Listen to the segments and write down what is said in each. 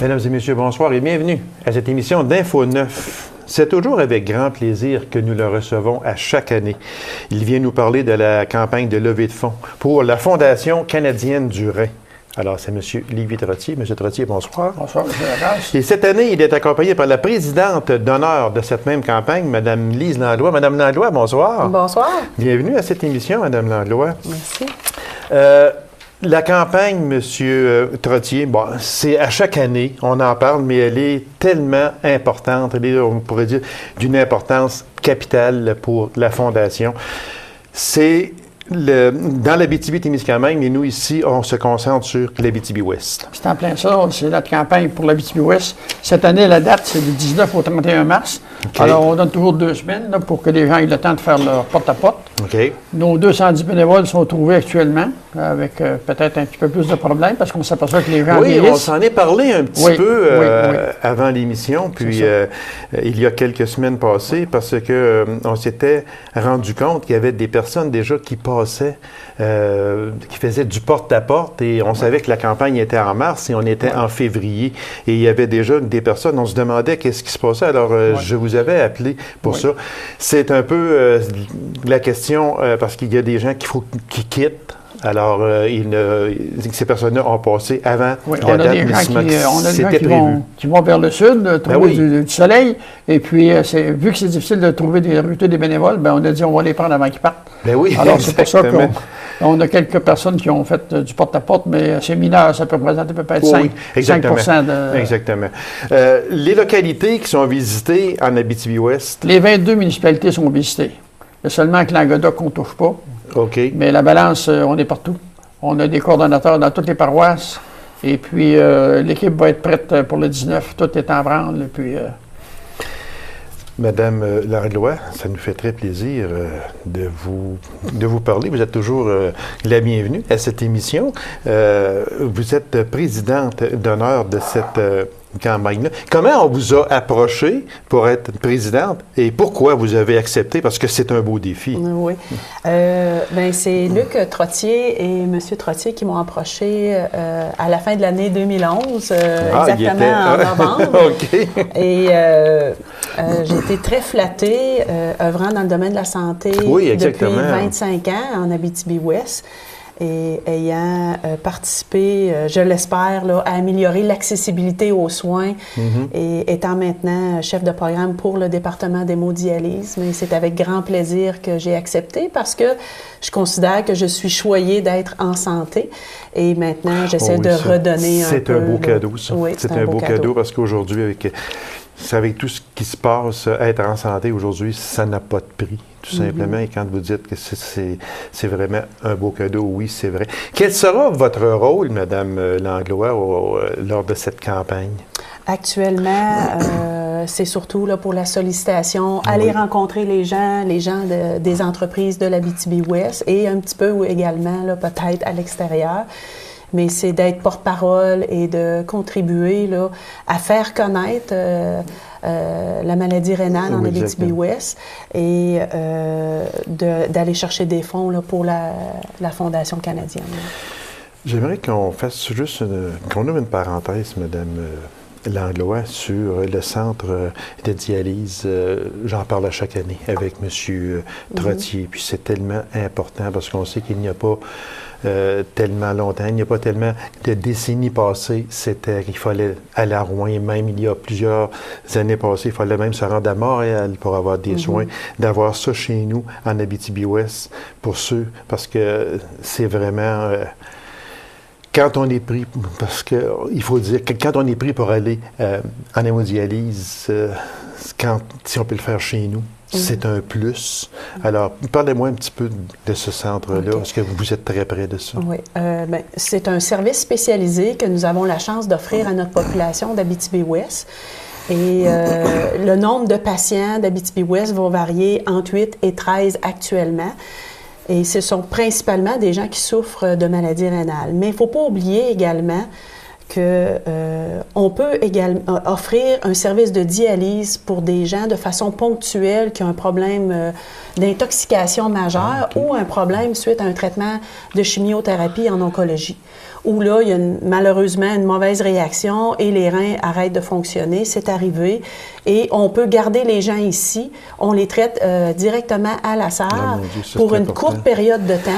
Mesdames et messieurs, bonsoir et bienvenue à cette émission d'Info 9. C'est toujours avec grand plaisir que nous le recevons à chaque année. Il vient nous parler de la campagne de levée de fonds pour la Fondation canadienne du Rhin. Alors, c'est M. Lévi Trottier. M. Trottier, bonsoir. Bonsoir, M. Lacasse. Et cette année, il est accompagné par la présidente d'honneur de cette même campagne, Mme Lise Langlois. Mme Langlois, bonsoir. Bonsoir. Bienvenue à cette émission, Mme Langlois. Merci. La campagne, M. Trottier, bon, c'est à chaque année, on en parle, mais elle est tellement importante, elle est, on pourrait dire, d'une importance capitale pour la Fondation. C'est dans l'Abitibi-Témiscamingue, mais nous, ici, on se concentre sur l'Abitibi-Ouest. C'est en plein ça, c'est notre campagne pour l'Abitibi-Ouest. Cette année, la date, c'est du 19 au 31 mars. Okay. Alors, on donne toujours 2 semaines là, pour que les gens aient le temps de faire leur porte-à-porte. Okay. Nos 210 bénévoles sont trouvés actuellement, avec peut-être un petit peu plus de problèmes, parce qu'on s'aperçoit que les gens vieillissent. Oui, on s'en est parlé un petit peu avant l'émission, puis il y a quelques semaines passées, parce que on s'était rendu compte qu'il y avait des personnes déjà qui passaient, qui faisaient du porte-à-porte, et on savait que la campagne était en mars, et on était en février, et il y avait déjà des personnes, on se demandait qu'est-ce qui se passait, alors je vous avais appelé pour ça. C'est un peu la question, parce qu'il y a des gens qui quittent. Alors, ces personnes-là ont passé avant la date qui vont vers le sud, trouver du soleil. Et puis, vu que c'est difficile de trouver des recruter des bénévoles, on a dit on va les prendre avant qu'ils partent. Ben oui, alors, c'est pour ça qu'on a quelques personnes qui ont fait du porte-à-porte, mais c'est mineur, ça peut représenter peut-être 5 de... Exactement. Les localités qui sont visitées en Abitibi-Ouest? Les 22 municipalités sont visitées. Il y a seulement que Languedoc qu'on ne touche pas. OK. Mais la balance, on est partout. On a des coordonnateurs dans toutes les paroisses. Et puis, l'équipe va être prête pour le 19. Tout est en branle. Et puis, Madame Langlois, ça nous fait très plaisir de vous parler. Vous êtes toujours la bienvenue à cette émission. Vous êtes présidente d'honneur de cette campagne-là. Comment on vous a approché pour être présidente et pourquoi vous avez accepté? Parce que c'est un beau défi. Oui. C'est Luc Trottier et M. Trottier qui m'ont approché à la fin de l'année 2011, exactement en novembre. OK. Et j'ai été très flattée, œuvrant dans le domaine de la santé depuis 25 ans en Abitibi-Ouest. Et ayant participé, je l'espère, à améliorer l'accessibilité aux soins et étant maintenant chef de programme pour le département d'hémodialyse. Mais c'est avec grand plaisir que j'ai accepté parce que je considère que je suis choyée d'être en santé et maintenant j'essaie de redonner un peu. C'est un beau cadeau, ça. Oui, c'est un beau cadeau parce qu'aujourd'hui, avec tout ce qui se passe, être en santé aujourd'hui, ça n'a pas de prix. Tout simplement, et quand vous dites que c'est vraiment un beau cadeau, oui, c'est vrai. Quel sera votre rôle, Mme Langlois, lors de cette campagne? Actuellement, c'est surtout pour la sollicitation, aller rencontrer les gens des entreprises de l'Abitibi-Ouest et un petit peu également, peut-être à l'extérieur. Mais c'est d'être porte-parole et de contribuer à faire connaître la maladie rénale en Abitibi-Ouest et d'aller chercher des fonds pour la Fondation canadienne. J'aimerais qu'on fasse juste qu'on ouvre une parenthèse, Mme Langlois, sur le centre de dialyse. J'en parle à chaque année avec M. Trottier. Puis c'est tellement important parce qu'on sait qu'il n'y a pas tellement longtemps, il n'y a pas tellement de décennies passées, il fallait aller à Rouen, même il y a plusieurs années passées, il fallait même se rendre à Montréal pour avoir des soins, d'avoir ça chez nous en Abitibi-Ouest pour ceux, parce que c'est vraiment... quand on est pris, parce qu'il faut dire que quand on est pris pour aller en hémodialyse, si on peut le faire chez nous, c'est un plus. Alors, parlez-moi un petit peu de ce centre-là. Okay. Est-ce que vous êtes très près de ça? Oui. C'est un service spécialisé que nous avons la chance d'offrir à notre population d'Abitibi-Ouest. Et le nombre de patients d'Abitibi-Ouest va varier entre 8 et 13 actuellement. Et ce sont principalement des gens qui souffrent de maladies rénales. Mais il ne faut pas oublier également qu'on peut également offrir un service de dialyse pour des gens de façon ponctuelle qui ont un problème d'intoxication majeure ou un problème suite à un traitement de chimiothérapie en oncologie, où là, il y a malheureusement une mauvaise réaction et les reins arrêtent de fonctionner. C'est arrivé. Et on peut garder les gens ici. On les traite directement à la SAR pour une courte période de temps,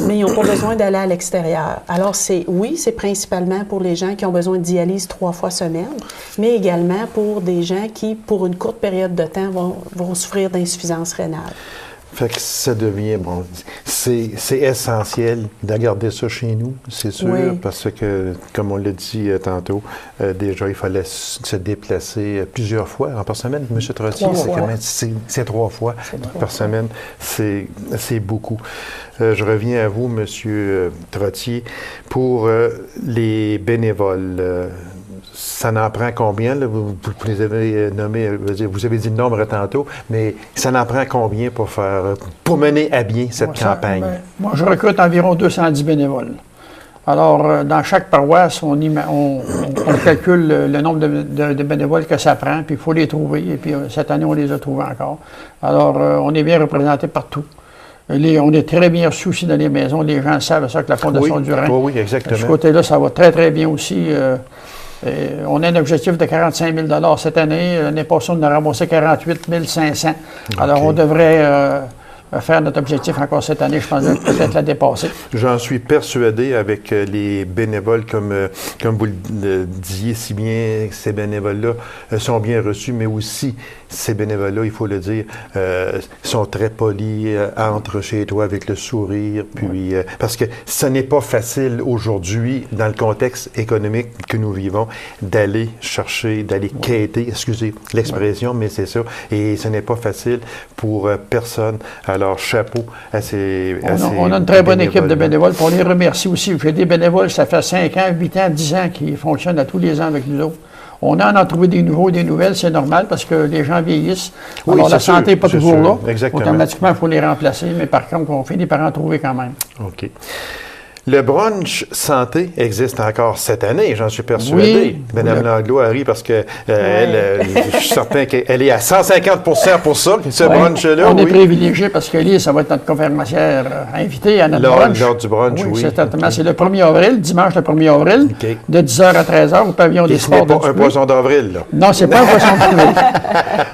mais ils n'ont pas besoin d'aller à l'extérieur. Alors, c'est principalement pour les gens qui ont besoin de dialyse 3 fois semaine, mais également pour des gens qui, pour une courte période de temps, vont souffrir d'insuffisance rénale. Fait que ça devient, bon, c'est essentiel de garder ça chez nous, c'est sûr, parce que, comme on l'a dit tantôt, déjà, il fallait se déplacer plusieurs fois par semaine. M. Trottier, c'est 3 fois par semaine, c'est beaucoup. Je reviens à vous, M. Trottier, pour les bénévoles. Ça en prend combien? Là? Vous les avez nommés, vous avez dit le nombre tantôt, mais ça en prend combien pour mener à bien cette campagne? Moi, je recrute environ 210 bénévoles. Alors, dans chaque paroisse, on calcule le nombre de bénévoles que ça prend, puis il faut les trouver. Et puis, cette année, on les a trouvés encore. Alors, on est bien représentés partout. On est très bien reçus aussi dans les maisons. Les gens savent ça que la Fondation du Rhin. Oui, exactement. De ce côté-là, ça va très, très bien aussi. On a un objectif de 45 000 cette année. L'année passée, on a ramassé 48 500. Alors, on devrait faire notre objectif encore cette année. Je pense peut-être la dépasser. J'en suis persuadé avec les bénévoles, comme vous le disiez si bien, ces bénévoles-là sont bien reçus, mais aussi ces bénévoles-là, il faut le dire, sont très polis, entrent chez toi avec le sourire, puis parce que ce n'est pas facile aujourd'hui, dans le contexte économique que nous vivons, d'aller chercher, d'aller quêter, excusez l'expression, mais c'est ça, et ce n'est pas facile pour personne. Alors, chapeau à ces on a une très bonne équipe de bénévoles, puis on les remercie aussi. J'ai des bénévoles, ça fait 5 ans, 8 ans, 10 ans qui fonctionnent à tous les ans avec nous autres. On en a trouvé des nouveaux, des nouvelles, c'est normal parce que les gens vieillissent. Alors la santé n'est pas toujours là. Exactement. Automatiquement, il faut les remplacer, mais par contre, on finit par en trouver quand même. OK. Le brunch santé existe encore cette année, j'en suis persuadé. Mme Langlois rit parce que je suis certain qu'elle est à 150 pour ça, ce brunch-là. On est privilégié parce que Lise, ça va être notre conférencière invitée à notre brunch. Lors du brunch, oui. Certainement. C'est le 1er avril, dimanche le 1er avril, de 10h à 13h au pavillon des sports de Dupuis. C'est pas un poisson d'avril, là. Non, c'est pas un poisson d'avril.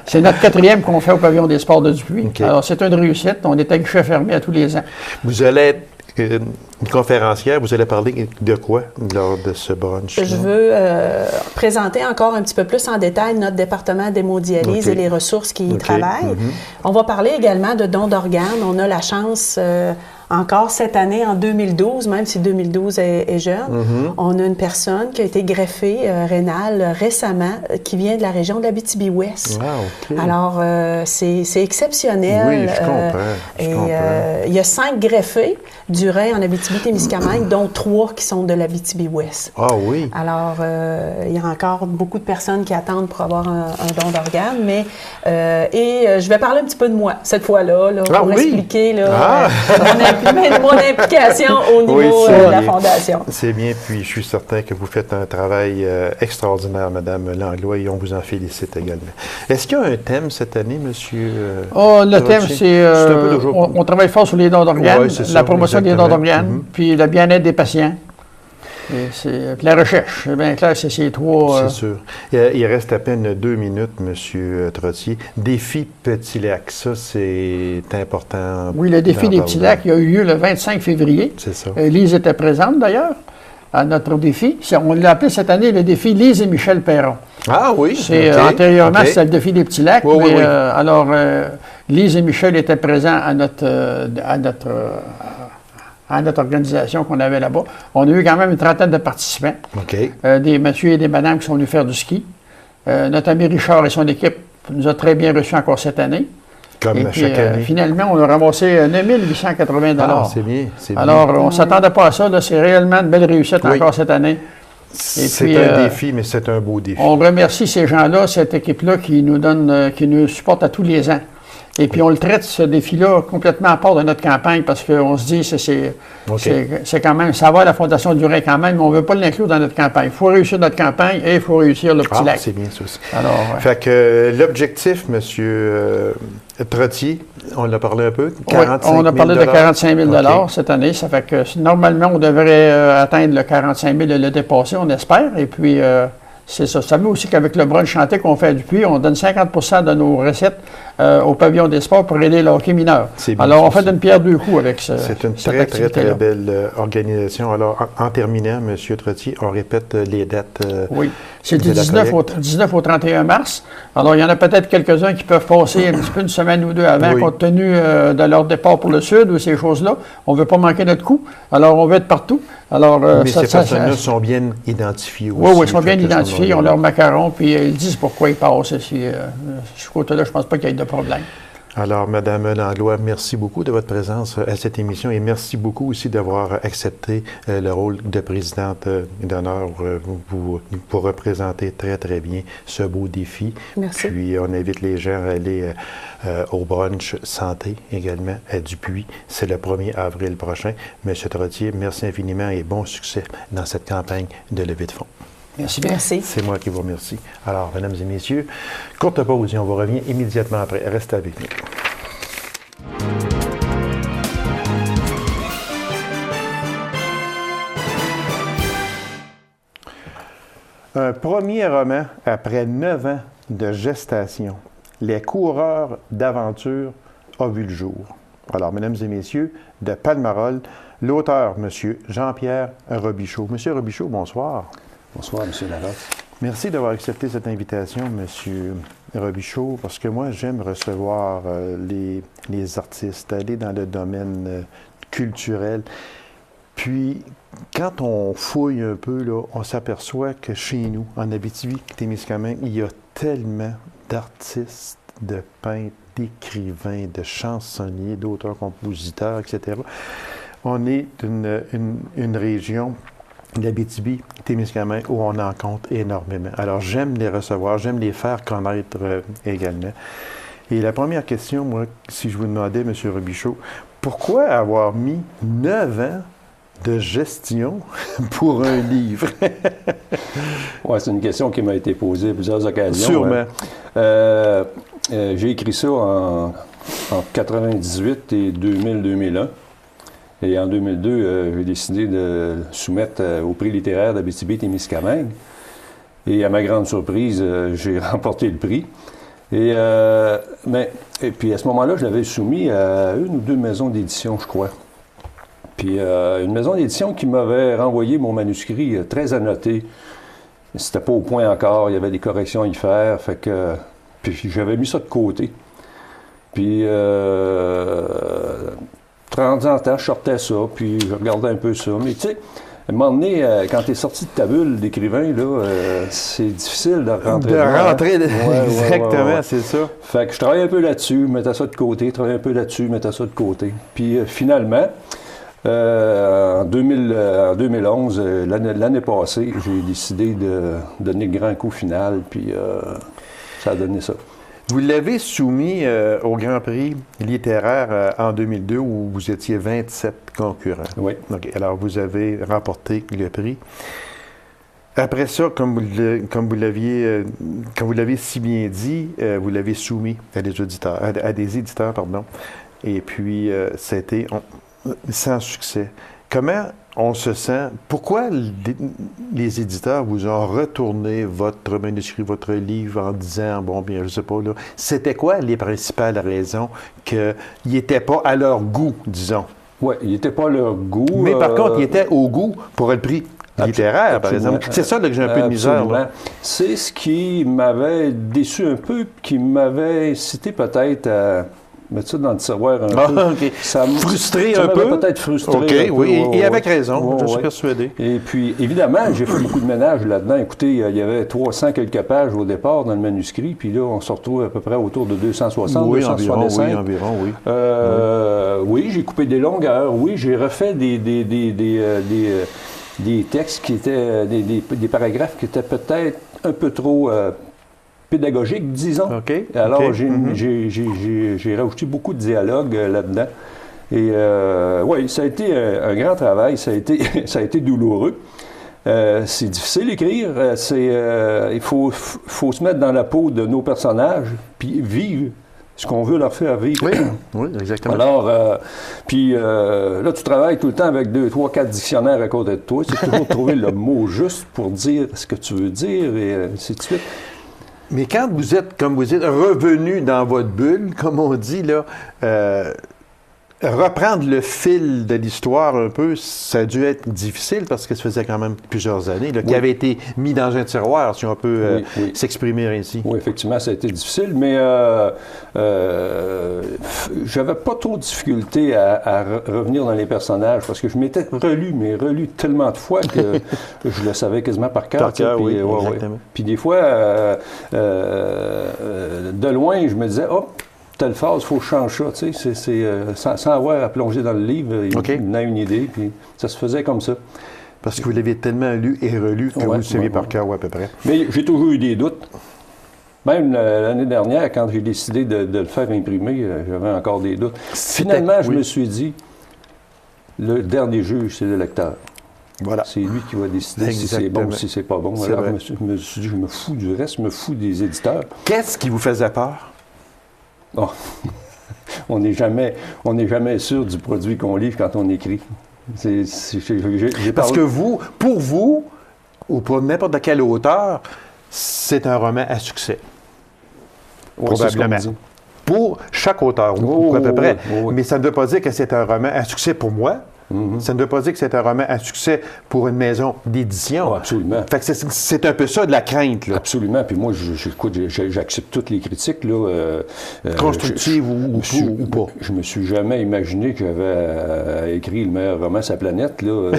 C'est notre 4e qu'on fait au pavillon des sports de Dupuis. Alors, c'est une réussite. On est à guichet fermé à tous les ans. Vous allez être une conférencière, vous allez parler de quoi lors de ce brunch? Je veux présenter encore un petit peu plus en détail notre département d'hémodialyse et les ressources qui y travaillent. On va parler également de dons d'organes. On a la chance encore cette année, en 2012, même si 2012 est jeune, on a une personne qui a été greffée rénale récemment, qui vient de la région de l'Abitibi-Ouest. Alors, c'est exceptionnel. Oui, je comprends. Il y a 5 greffés du rein en Abitibi-Témiscamingue, dont 3 qui sont de l'Abitibi-Ouest. Ah oui? Alors, il y a encore beaucoup de personnes qui attendent pour avoir un don d'organes, mais je vais parler un petit peu de moi cette fois-là, pour expliquer mon implication au niveau de la Fondation. C'est bien, puis je suis certain que vous faites un travail extraordinaire, Mme Langlois, et on vous en félicite également. Est-ce qu'il y a un thème cette année, monsieur? Le thème, c'est on travaille fort sur les dons d'organes, la promotion des dons d'organes, puis le bien-être des patients. C'est la recherche, c'est bien clair, c'est ces 3... C'est sûr. Il reste à peine 2 minutes, M. Trottier. Défi Petit Lac, ça, c'est important. Oui, le défi des Petits Lacs, il a eu lieu le 25 février. C'est ça. Lise était présente, d'ailleurs, à notre défi. On l'a appelé cette année le défi Lise et Michel Perron. Ah oui? Antérieurement, c'était le défi des Petits Lacs. Alors, Lise et Michel étaient présents à notre organisation qu'on avait là-bas. On a eu quand même une trentaine de participants. Des messieurs et des madames qui sont venus faire du ski. Notre ami Richard et son équipe nous a très bien reçus encore cette année. Comme chaque année. Finalement, on a ramassé 9 880 $. Ah, c'est bien. Alors, on ne s'attendait pas à ça. C'est réellement une belle réussite encore cette année. C'est un défi, mais c'est un beau défi. On remercie ces gens-là, cette équipe-là qui nous supporte à tous les ans. Et puis, on le traite, ce défi-là, complètement à part de notre campagne, parce qu'on se dit, c'est quand même, ça va à la Fondation du Rhin quand même, mais on ne veut pas l'inclure dans notre campagne. Il faut réussir notre campagne et il faut réussir le petit lac. C'est bien ça aussi. Alors, fait que l'objectif, M. Trottier, on l'a parlé un peu, 45 000 on a parlé de 45 000 cette année. Ça fait que normalement, on devrait atteindre le 45 000 et le dépasser, on espère. Et puis, c'est ça. Vous savez aussi qu'avec le brunch chanté qu'on fait depuis, on donne 50 de nos recettes au pavillon des sports pour aider le hockey mineur. Alors, on fait d'une pierre deux coups avec ça. C'est une très belle organisation. Alors, en terminant, M. Trottier, on répète les dates. Oui. C'est du 19 au 31 mars. Alors, il y en a peut-être quelques-uns qui peuvent passer un petit peu une semaine ou deux avant, compte tenu de leur départ pour le Sud ou ces choses-là. On ne veut pas manquer notre coup. Alors, on veut être partout. Alors, mais ces personnes-là sont bien identifiées aussi. Oui, ils sont bien identifiés. Ils ont leur macaron, puis ils disent pourquoi ils passent. Ce côté-là, je ne pense pas qu'il y ait de problème. Alors, Mme Langlois, merci beaucoup de votre présence à cette émission et merci beaucoup aussi d'avoir accepté le rôle de présidente d'honneur pour représenter très, très bien ce beau défi. Merci. Puis, on invite les gens à aller au brunch santé également à Dupuis. C'est le 1er avril prochain. M. Trottier, merci infiniment et bon succès dans cette campagne de levée de fonds. Merci bien. Merci. C'est moi qui vous remercie. Alors, mesdames et messieurs, courte pause et on vous revient immédiatement après. Restez avec nous. Un premier roman après 9 ans de gestation. Les coureurs d'aventure a vu le jour. Alors, mesdames et messieurs, de Palmarol, l'auteur, M. Jean-Pierre Robichaud. M. Robichaud, bonsoir. Bonsoir, M. Larocque. Merci d'avoir accepté cette invitation, M. Robichaud, parce que moi, j'aime recevoir les artistes, aller dans le domaine culturel. Puis, quand on fouille un peu, là, on s'aperçoit que chez nous, en Abitibi-Témiscamingue, il y a tellement d'artistes, de peintres, d'écrivains, de chansonniers, d'auteurs-compositeurs, etc. On est une région, l'Abitibi-Témiscamingue, où on en compte énormément. Alors, j'aime les recevoir, j'aime les faire connaître également. Et la première question, moi, si je vous demandais, M. Robichaud, pourquoi avoir mis 9 ans de gestion pour un livre? Oui, c'est une question qui m'a été posée à plusieurs occasions. Sûrement. J'ai écrit ça en 98 et 2000-2001. Et en 2002, j'ai décidé de soumettre au prix littéraire d'Abitibi-Témiscamingue. Et à ma grande surprise, j'ai remporté le prix. Et puis à ce moment-là, je l'avais soumis à une ou deux maisons d'édition, je crois. Puis une maison d'édition qui m'avait renvoyé mon manuscrit très annoté. C'était pas au point encore, il y avait des corrections à y faire. Fait que puis j'avais mis ça de côté. Puis 30 ans en temps, je sortais ça, puis je regardais un peu ça. Mais tu sais, à un moment donné, quand tu es sorti de ta bulle d'écrivain, là, c'est difficile de rentrer. Exactement, c'est ça. Fait que je travaillais un peu là-dessus, mettais ça de côté, travaillais un peu là-dessus, mettais ça de côté. Puis finalement, en 2011, l'année passée, j'ai décidé de donner le grand coup final, puis ça a donné ça. Vous l'avez soumis au Grand Prix littéraire en 2002 où vous étiez 27 concurrents. Oui. Okay. Alors, vous avez remporté le prix. Après ça, comme vous l'aviez si bien dit, vous l'avez soumis à des éditeurs. Et puis, c'était sans succès. Comment on se sent? Pourquoi les éditeurs vous ont retourné votre manuscrit, votre livre en disant, bon, bien, je sais pas, là, c'était quoi les principales raisons qu'il n'était pas à leur goût, disons? Oui, il n'était pas à leur goût. Mais par contre, il était au goût pour le prix littéraire, par exemple. C'est ça là, que j'ai un peu de misère. Là. C'est ce qui m'avait déçu un peu, qui m'avait incité peut-être à mettre ça dans le tiroir un peu. Okay. Frustré un peu? Peut-être frustré. OK, un peu, oui, et avec raison, je suis persuadé. Et puis, évidemment, j'ai fait beaucoup de ménage là-dedans. Écoutez, il y avait 300 quelques pages au départ dans le manuscrit, puis là, on se retrouve à peu près autour de 260, oui, 265. Environ, oui. Oui, j'ai coupé des longueurs, oui, j'ai refait des textes qui étaient, des paragraphes qui étaient peut-être un peu trop pédagogique, disons. Okay. Alors, Okay. j'ai rajouté beaucoup de dialogue là-dedans. Et oui, ça a été un grand travail, ça a été douloureux. C'est difficile d'écrire, il faut se mettre dans la peau de nos personnages, puis vivre ce qu'on veut leur faire vivre. Oui, oui, exactement. Alors, puis là, tu travailles tout le temps avec 2, 3, 4 dictionnaires à côté de toi. C'est toujours trouver le mot juste pour dire ce que tu veux dire, et ainsi de suite. Mais quand vous êtes, comme vous dites, revenu dans votre bulle, comme on dit, là, reprendre le fil de l'histoire un peu, ça a dû être difficile parce que ça faisait quand même plusieurs années qui avait été mis dans un tiroir, si on peut s'exprimer ainsi. Oui, effectivement, ça a été difficile, mais j'avais pas trop de difficulté à revenir dans les personnages parce que je m'étais relu tellement de fois que je le savais quasiment par cœur. Oui, exactement. Puis des fois, de loin, je me disais, telle phase, il faut que je change ça, tu sais, sans avoir à plonger dans le livre, il venait une idée, puis ça se faisait comme ça. Parce que vous l'avez tellement lu et relu que vous le saviez par cœur, à peu près. Mais j'ai toujours eu des doutes. Même l'année dernière, quand j'ai décidé de le faire imprimer, j'avais encore des doutes. Finalement, je me suis dit, le dernier juge, c'est le lecteur. Voilà. C'est lui qui va décider si c'est bon ou si c'est pas bon. Alors, je me suis dit, je me fous du reste, je me fous des éditeurs. Qu'est-ce qui vous faisait peur? Oh. On n'est jamais sûr du produit qu'on livre quand on écrit. Parce que pour vous, ou pour n'importe quel auteur, c'est un roman à succès. Probablement. Pour chaque auteur, à peu près. Mais ça ne veut pas dire que c'est un roman à succès pour moi. Ça ne veut pas dire que c'est un roman à succès pour une maison d'édition. Absolument. Fait que c'est un peu ça de la crainte. Là. Absolument. Puis moi, j'accepte toutes les critiques. Constructives ou pas. Je me suis jamais imaginé que j'avais écrit le meilleur roman sur la planète. Là.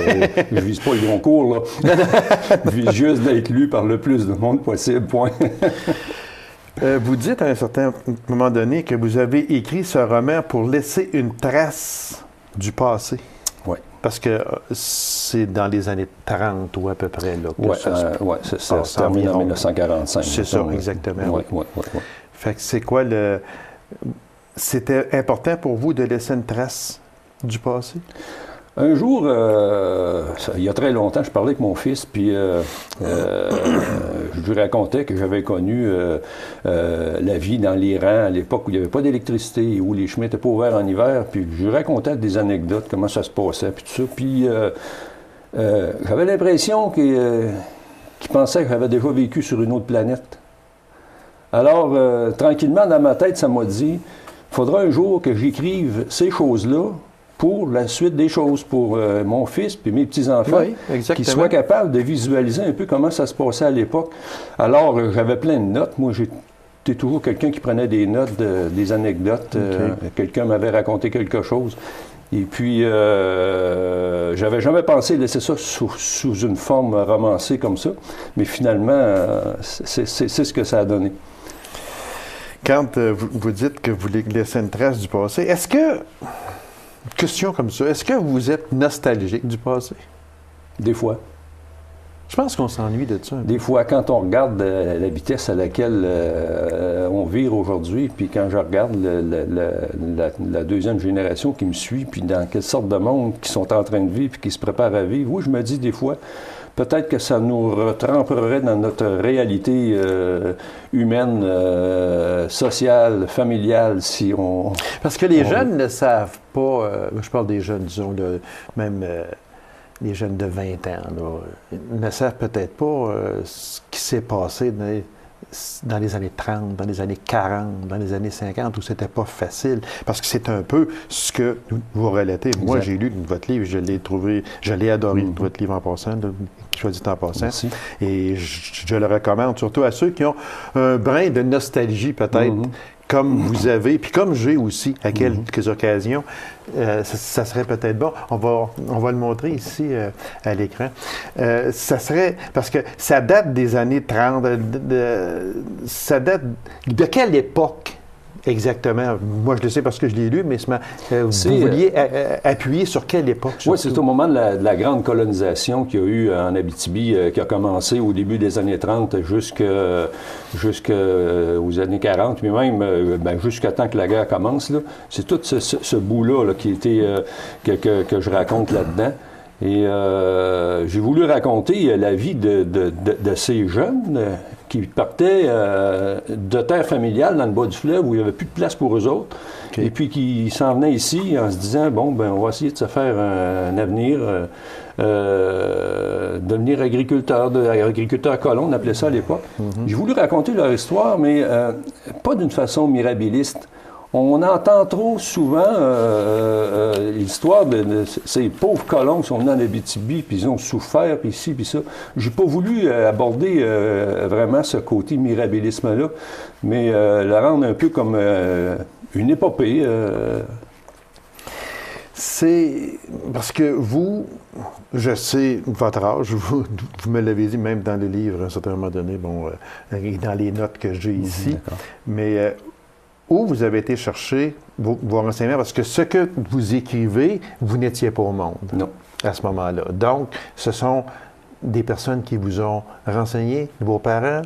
Je vise pas le Goncourt. Là. Je vise juste d'être lu par le plus de monde possible. Point. Vous dites à un certain moment donné que vous avez écrit ce roman pour laisser une trace du passé. Oui. Parce que c'est dans les années 30 ou à peu près là que ça se termine en 1945. C'est ça, exactement. Oui. Fait que c'est quoi C'était important pour vous de laisser une trace du passé? Un jour, il y a très longtemps, je parlais avec mon fils, puis je lui racontais que j'avais connu la vie dans l'Iran à l'époque où il n'y avait pas d'électricité, où les chemins n'étaient pas ouverts en hiver, puis je lui racontais des anecdotes, comment ça se passait, puis tout ça. Puis j'avais l'impression qu'il pensait que j'avais déjà vécu sur une autre planète. Alors, tranquillement, dans ma tête, ça m'a dit, il faudra un jour que j'écrive ces choses-là pour la suite des choses, pour mon fils et mes petits-enfants, qui soient capables de visualiser un peu comment ça se passait à l'époque. Alors, j'avais plein de notes. Moi, j'étais toujours quelqu'un qui prenait des notes, des anecdotes. Quelqu'un m'avait raconté quelque chose. Et puis, j'avais jamais pensé laisser ça sous une forme romancée comme ça. Mais finalement, c'est ce que ça a donné. Quand vous dites que vous laissez une trace du passé, est-ce que... Question comme ça. Est-ce que vous êtes nostalgique du passé? Des fois. Je pense qu'on s'ennuie de ça. Des fois, quand on regarde la vitesse à laquelle on vire aujourd'hui, puis quand je regarde la deuxième génération qui me suit, puis dans quelle sorte de monde qui sont en train de vivre, puis qui se préparent à vivre, oui, je me dis des fois, peut-être que ça nous retremperait dans notre réalité humaine, sociale, familiale, si on... Parce que les jeunes ne savent pas, je parle des jeunes, disons, même les jeunes de 20 ans, là, ne savent peut-être pas ce qui s'est passé dans les années 30, dans les années 40, dans les années 50, où c'était pas facile. Parce que c'est un peu ce que vous relatez. Exact. Moi, j'ai lu votre livre, je l'ai trouvé, je l'ai adoré, votre livre en passant, choisi en passant. Merci. Et je le recommande, surtout à ceux qui ont un brin de nostalgie, peut-être, comme vous avez, puis comme j'ai aussi à quelques occasions. Ça serait peut-être bon. On va le montrer ici à l'écran. Ça serait, parce que ça date des années 30, ça date de quelle époque exactement. Moi, je le sais parce que je l'ai lu, mais vous vouliez appuyer sur quelle époque? Oui, c'est au moment de la grande colonisation qu'il y a eu en Abitibi, qui a commencé au début des années 30 jusqu'aux années 40, puis même jusqu'à temps que la guerre commence. C'est tout ce bout-là qui était, que je raconte là-dedans. Et j'ai voulu raconter la vie de ces jeunes qui partaient de terre familiale dans le bas du fleuve où il n'y avait plus de place pour eux autres. Okay. Et puis qui s'en venaient ici en se disant, bon, ben on va essayer de se faire un avenir, devenir agriculteur colon, on appelait ça à l'époque. J'ai voulu raconter leur histoire, mais pas d'une façon mirabiliste. On entend trop souvent l'histoire de ces pauvres colons qui sont venus en Abitibi, puis ils ont souffert, puis ci, puis ça. J'ai pas voulu aborder vraiment ce côté mirabilisme-là, mais le rendre un peu comme une épopée. C'est parce que vous, je sais votre âge, vous me l'avez dit même dans le livre à un certain moment donné, et dans les notes que j'ai ici, mais... où vous avez été chercher vos renseignements? Parce que ce que vous écrivez, vous n'étiez pas au monde à ce moment-là. Donc, ce sont des personnes qui vous ont renseigné, vos parents,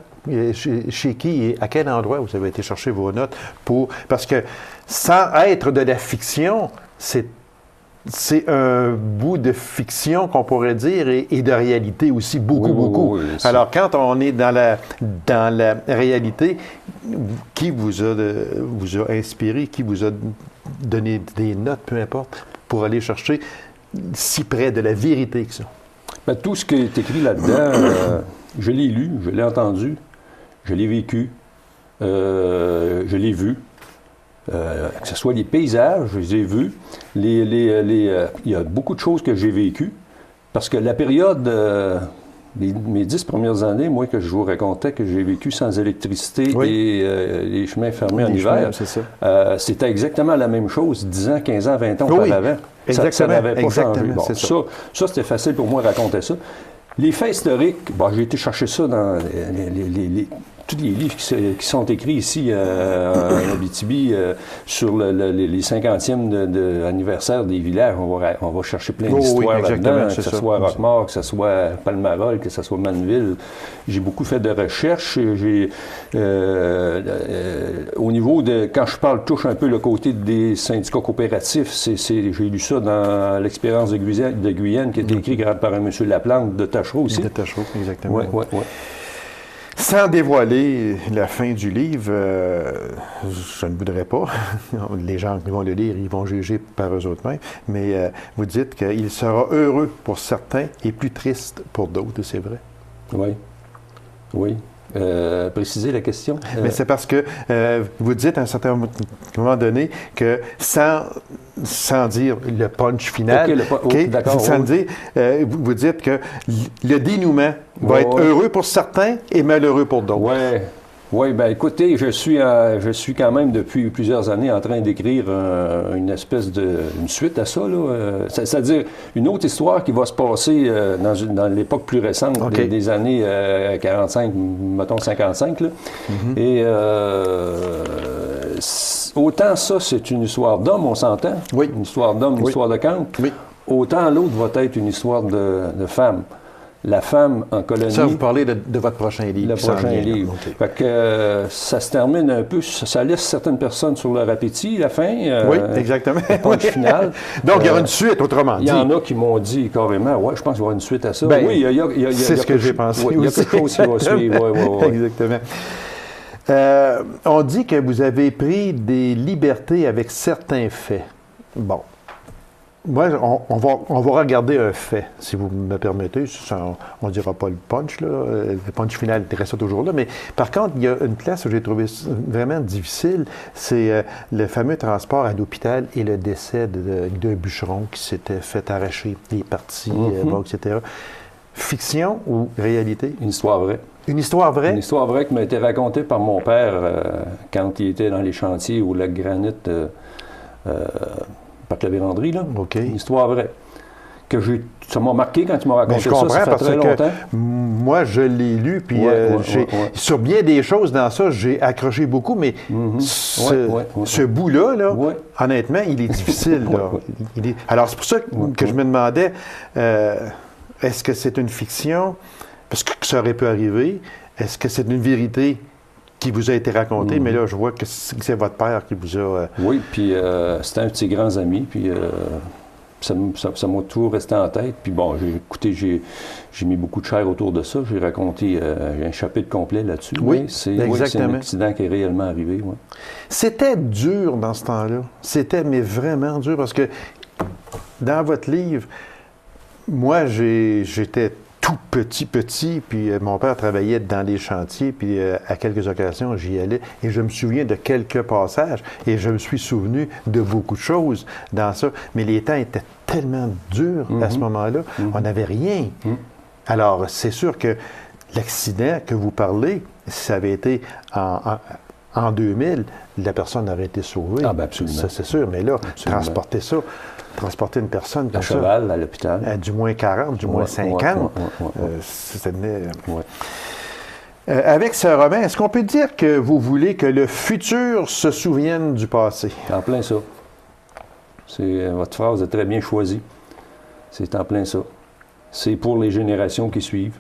chez qui et à quel endroit vous avez été chercher vos notes parce que sans être de la fiction, c'est un bout de fiction qu'on pourrait dire et de réalité aussi, beaucoup. Oui, alors, quand on est dans la réalité, qui vous a inspiré, qui vous a donné des notes, peu importe, pour aller chercher si près de la vérité que ça? Bien, tout ce qui est écrit là-dedans, je l'ai lu, je l'ai entendu, je l'ai vécu, je l'ai vu. Que ce soit les paysages, je les ai vus, il y a beaucoup de choses que j'ai vécues, parce que la période, mes 10 premières années, moi, que je vous racontais que j'ai vécu sans électricité et les chemins fermés en hiver, c'était exactement la même chose 10 ans, 15 ans, 20 ans auparavant. Ça n'avait pas changé. Bon, ça, c'était facile pour moi de raconter ça. Les faits historiques, j'ai été chercher ça dans tous les livres qui sont écrits ici en Abitibi sur les 50e anniversaire des villages. On va chercher plein d'histoires là-dedans, que ce soit Roquemort, que ce soit Palmarol, que ce soit Manneville. J'ai beaucoup fait de recherches. Au niveau de... Quand je touche un peu le côté des syndicats coopératifs, j'ai lu ça dans l'expérience de Guyenne qui a été écrit par un monsieur Laplante de Tachereau aussi. De Tachereau, exactement. Oui. Sans dévoiler la fin du livre, je ne voudrais pas. Les gens qui vont le lire, ils vont juger par eux autres mêmes. Mais vous dites qu'il sera heureux pour certains et plus triste pour d'autres, c'est vrai? Oui. Préciser la question? Mais c'est parce que vous dites à un certain moment donné que sans dire le punch final, vous dites que le dénouement va être heureux pour certains et malheureux pour d'autres. Oui, bien écoutez, je suis quand même depuis plusieurs années en train d'écrire une espèce une suite à ça, là. C'est-à-dire une autre histoire qui va se passer dans l'époque plus récente, des années 45, mettons 55. Là. Et autant ça, c'est une histoire d'homme, on s'entend. Oui. Une histoire d'homme, une histoire de camp. Oui. Autant l'autre va être une histoire de femme. La femme en colonie... Ça, vous parlez de votre prochain livre. Le prochain livre. Fait que ça se termine un peu... Ça laisse certaines personnes sur leur appétit, la fin. Oui, exactement. Le punch final. Donc, il y aura une suite, autrement dit. Il y en a qui m'ont dit carrément, je pense qu'il y aura une suite à ça. Oui, c'est ce que j'ai pensé aussi. Il y a quelque chose qui va suivre. Exactement. On dit que vous avez pris des libertés avec certains faits. Bon. Moi, on va regarder un fait, si vous me permettez. On ne dira pas le punch, là. Le punch final reste toujours là. Mais par contre, il y a une place où j'ai trouvé vraiment difficile. C'est le fameux transport à l'hôpital et le décès d'un bûcheron qui s'était fait arracher les parties, etc. Fiction ou réalité? Une histoire vraie. Une histoire vraie? Une histoire vraie qui m'a été racontée par mon père quand il était dans les chantiers au lac Granit. Par la véranderie, là. OK. Une histoire vraie. ça m'a marqué quand tu m'as raconté ça fait très longtemps. Moi, je l'ai lu, puis sur bien des choses dans ça, j'ai accroché beaucoup, mais ce bout-là, honnêtement, il est difficile. Alors, c'est pour ça que je me demandais, est-ce que c'est une fiction? Parce que ça aurait pu arriver. Est-ce que c'est une vérité qui vous a été racontée? Mais là, je vois que c'est votre père qui vous a... Oui, puis c'était un de ses grands amis, puis... ça m'a toujours resté en tête. Puis bon, j'ai mis beaucoup de chair autour de ça. J'ai raconté un chapitre complet là-dessus. Oui, c'est un accident qui est réellement arrivé. Ouais. C'était dur dans ce temps-là. C'était, mais vraiment dur, parce que dans votre livre, moi, j'étais tout petit, puis mon père travaillait dans les chantiers, puis à quelques occasions, j'y allais, et je me souviens de quelques passages, et je me suis souvenu de beaucoup de choses dans ça, mais les temps étaient tellement durs à ce moment-là, on n'avait rien. Alors, c'est sûr que l'accident que vous parlez, si ça avait été en 2000, la personne aurait été sauvée. Ah, bien, absolument. Ça, c'est sûr, mais là, transporter une personne comme ça... À cheval, à l'hôpital. Du moins 40, du moins 50. Avec ce roman, est-ce qu'on peut dire que vous voulez que le futur se souvienne du passé? En plein ça. Votre phrase est très bien choisie. C'est en plein ça. C'est pour les générations qui suivent,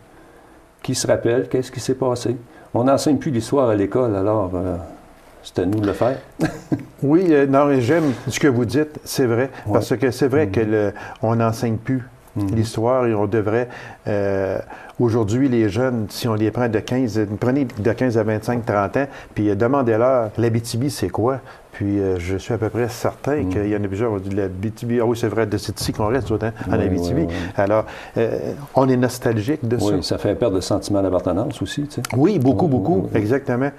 qui se rappellent qu'est-ce qui s'est passé. On n'enseigne plus l'histoire à l'école, alors... c'est à nous de le faire. Oui, non, j'aime ce que vous dites, c'est vrai. Parce que c'est vrai qu'on n'enseigne plus l'histoire et on devrait... aujourd'hui, les jeunes, si on les prend prenez de 15 à 25, 30 ans, puis demandez-leur, l'Abitibi, c'est quoi? Puis je suis à peu près certain qu'il y en a plusieurs qui ont dit l'Abitibi. Ah oui, c'est vrai, c'est ici qu'on reste en Abitibi. Alors, on est nostalgique de ça. Oui, ça fait perdre le sentiment d'appartenance aussi, tu sais. Oui, beaucoup, exactement.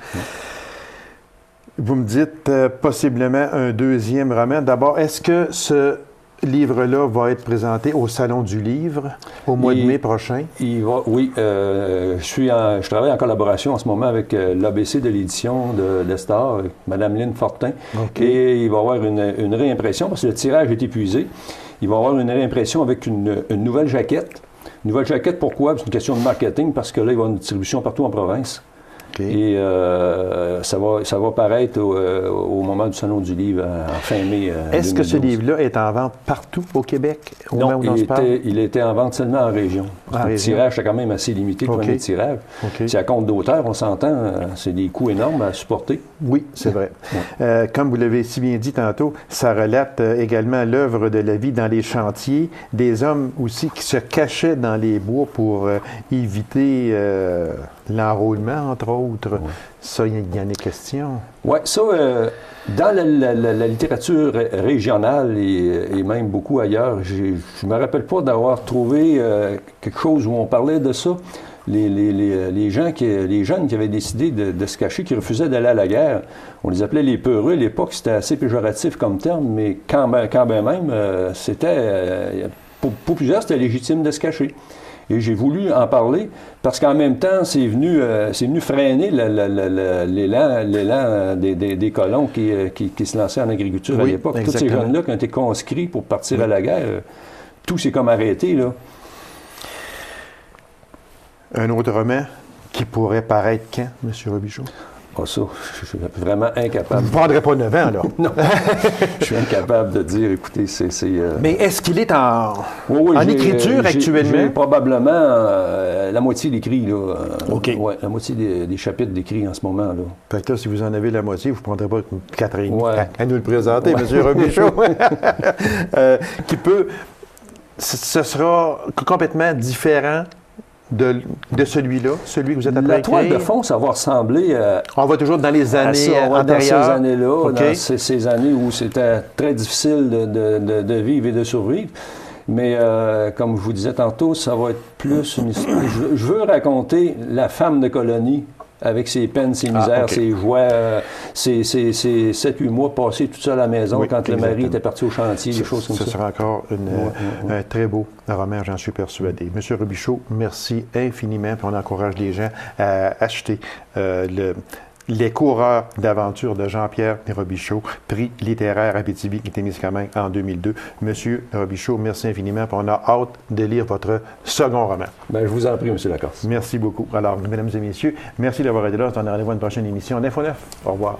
Vous me dites possiblement un deuxième roman. D'abord, est-ce que ce livre-là va être présenté au Salon du Livre au mois de mai prochain? Oui. Je travaille en collaboration en ce moment avec l'ABC de l'édition d'Estar, Mme Lynne Fortin. Okay. Et il va y avoir une réimpression, parce que le tirage est épuisé. Il va y avoir une réimpression avec une nouvelle jaquette. Une nouvelle jaquette, pourquoi? C'est une question de marketing, parce que là, il va y avoir une distribution partout en province. Okay. Et ça va paraître au moment du Salon du Livre, en fin mai. Est-ce que ce livre-là est en vente partout au Québec? Non, il était en vente seulement en région. Le tirage est quand même assez limité, le premier tirage. C'est à compte d'auteur, on s'entend, c'est des coûts énormes à supporter. Oui, c'est vrai. Comme vous l'avez si bien dit tantôt, ça relate également l'œuvre de la vie dans les chantiers, des hommes aussi qui se cachaient dans les bois pour éviter l'enrôlement, entre autres. Ouais. Ça, il y en est question. Oui, ça, dans la littérature régionale et même beaucoup ailleurs, je ne me rappelle pas d'avoir trouvé quelque chose où on parlait de ça. Les jeunes qui avaient décidé de se cacher, qui refusaient d'aller à la guerre, on les appelait les peureux. À l'époque, c'était assez péjoratif comme terme, mais quand même, c'était... pour plusieurs, c'était légitime de se cacher. Et j'ai voulu en parler parce qu'en même temps, c'est venu freiner l'élan des colons qui se lançaient en agriculture à l'époque. Tous ces jeunes-là qui ont été conscrits pour partir à la guerre, tout s'est comme arrêté, là. Un autre roman qui pourrait paraître quand, M. Robichaud? Ah, ça, je suis vraiment incapable. Vous ne prendrez pas 9 ans, alors? Non. Je suis incapable de dire, écoutez, c'est... Mais est-ce qu'il est en écriture actuellement? J'ai probablement la moitié d'écrit, là. OK. Oui, la moitié des chapitres d'écrit en ce moment, là. Fait que là, si vous en avez la moitié, vous ne prendrez pas 4 ans à nous le présenter, M. Robichaud. Qui peut... Ce sera complètement différent de celui-là, celui que vous êtes après écrire. La toile de fond, ça va ressembler on va toujours dans les années antérieures. Dans ces années-là, dans ces années où c'était très difficile de vivre et de survivre. Mais comme je vous disais tantôt, ça va être plus une histoire. Je veux raconter la femme de colonie avec ses peines, ses misères, ses joies, ses 7-8 mois passés tout seul à la maison quand le mari était parti au chantier, des choses comme ça. Ce sera encore un très beau roman, j'en suis persuadé. Monsieur Robichaud, merci infiniment, puis on encourage les gens à acheter Les coureurs d'aventure de Jean-Pierre Robichaud, prix littéraire Abitibi-Témiscamingue en 2002. Monsieur Robichaud, merci infiniment. On a hâte de lire votre second roman. Bien, je vous en prie, Monsieur Lacorce. Merci beaucoup. Alors, mesdames et messieurs, merci d'avoir été là. On se donne rendez-vous à une prochaine émission d'Info 9. Au revoir.